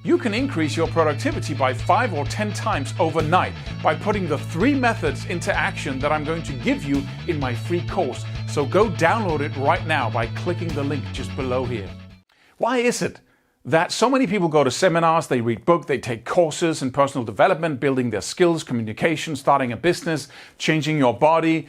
You can increase your productivity by 5 or 10 times overnight by putting the 3 methods into action that I'm going to give you in my free course. So go download it right now by clicking the link just below here. Why is it that so many people go to seminars, they read books, they take courses in personal development, building their skills, communication, starting a business, changing your body,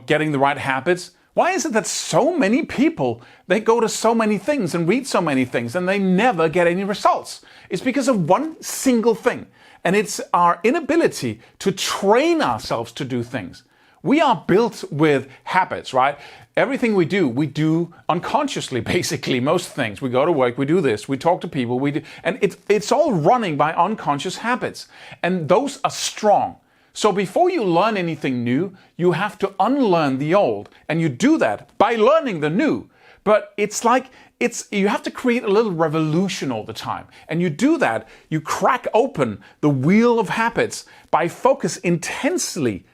getting the right habits? Why is it that so many people, they go to so many things and read so many things and they never get any results? It's because of one single thing, and it's our inability to train ourselves to do things. We are built with habits, right? Everything we do unconsciously, basically. Most things. We go to work, we do this, we talk to people, and it's all running by unconscious habits. And those are strong. So before you learn anything new, you have to unlearn the old. And you do that by learning the new. But you have to create a little revolution all the time. And you do that, you crack open the wheel of habits by focusing intensely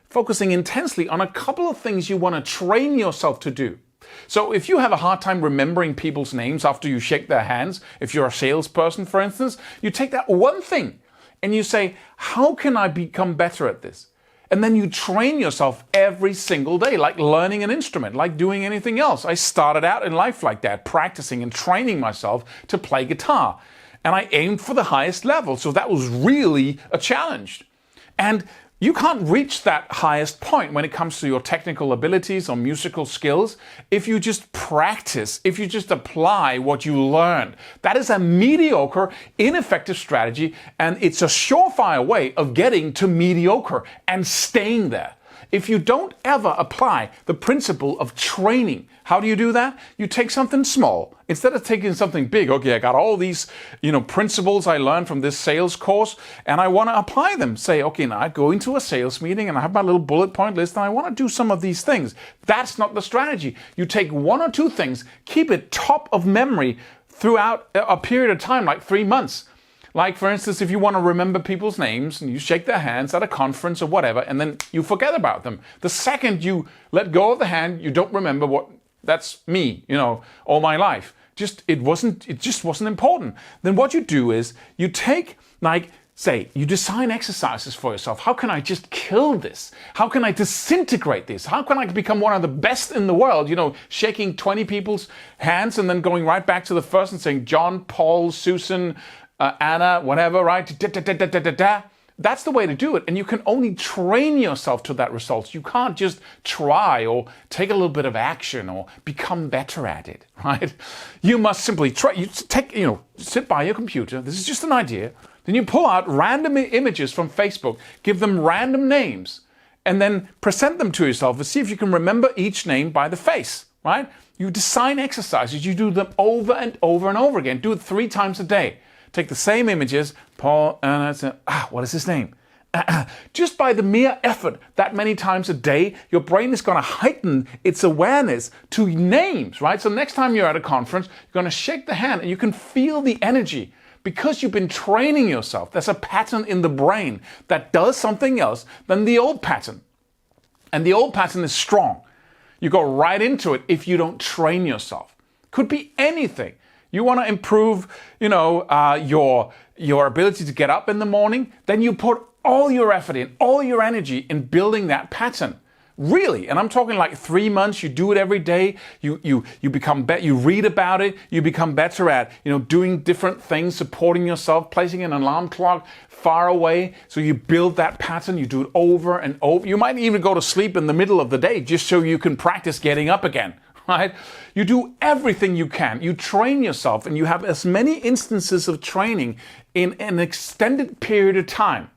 on a couple of things you want to train yourself to do. So if you have a hard time remembering people's names after you shake their hands, if you're a salesperson, for instance, you take that one thing and you say, how can I become better at this? And then you train yourself every single day, like learning an instrument, like doing anything else. I started out in life like that, practicing and training myself to play guitar. And I aimed for the highest level, so that was really a challenge. And you can't reach that highest point when it comes to your technical abilities or musical skills if you just practice, if you just apply what you learned. That is a mediocre, ineffective strategy, and it's a surefire way of getting to mediocre and staying there. If you don't ever apply the principle of training, how do you do that? You take something small. Instead of taking something big, okay, I got all these, principles I learned from this sales course, and I want to apply them. Say, okay, now I go into a sales meeting and I have my little bullet point list and I want to do some of these things. That's not the strategy. You take 1 or 2 things, keep it top of memory throughout a period of time, like 3 months. Like, for instance, if you want to remember people's names and you shake their hands at a conference or whatever, and then you forget about them. The second you let go of the hand, you don't remember that's me, all my life. It just wasn't important. Then what you do is you take, you design exercises for yourself. How can I just kill this? How can I disintegrate this? How can I become one of the best in the world? Shaking 20 people's hands and then going right back to the first and saying, John, Paul, Susan, Anna, whatever, right? That's the way to do it. And you can only train yourself to that result. You can't just try or take a little bit of action or become better at it, right? You must simply try. You sit by your computer. This is just an idea. Then you pull out random images from Facebook, give them random names, and then present them to yourself and see if you can remember each name by the face, right? You design exercises. You do them over and over and over again. Do it 3 times a day. Take the same images, Paul, and what is his name? Just by the mere effort that many times a day, your brain is going to heighten its awareness to names, right? So next time you're at a conference, you're going to shake the hand and you can feel the energy because you've been training yourself. There's a pattern in the brain that does something else than the old pattern. And the old pattern is strong. You go right into it if you don't train yourself. Could be anything. You want to improve, your ability to get up in the morning, then you put all your effort in, all your energy in building that pattern. Really, and I'm talking like 3 months, you do it every day, you become better, you read about it, you become better at, doing different things, supporting yourself, placing an alarm clock far away, so you build that pattern, you do it over and over. You might even go to sleep in the middle of the day just so you can practice getting up again. Right? You do everything you can. You train yourself and you have as many instances of training in an extended period of time.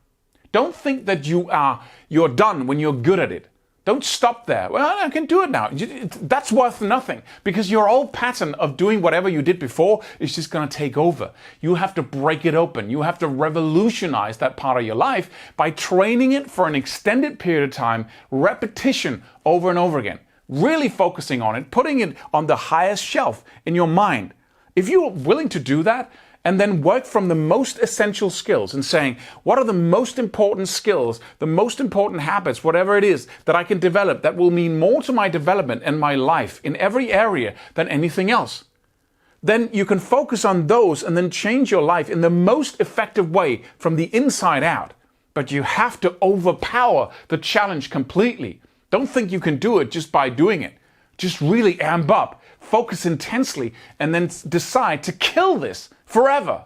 Don't think that you're done when you're good at it. Don't stop there. Well, I can do it now. That's worth nothing because your old pattern of doing whatever you did before is just going to take over. You have to break it open. You have to revolutionize that part of your life by training it for an extended period of time, repetition over and over again. Really focusing on it, putting it on the highest shelf in your mind. If you're willing to do that and then work from the most essential skills and saying, what are the most important skills, the most important habits, whatever it is that I can develop that will mean more to my development and my life in every area than anything else, then you can focus on those and then change your life in the most effective way from the inside out. But you have to overpower the challenge completely. Don't think you can do it just by doing it. Just really amp up, focus intensely, and then decide to kill this forever.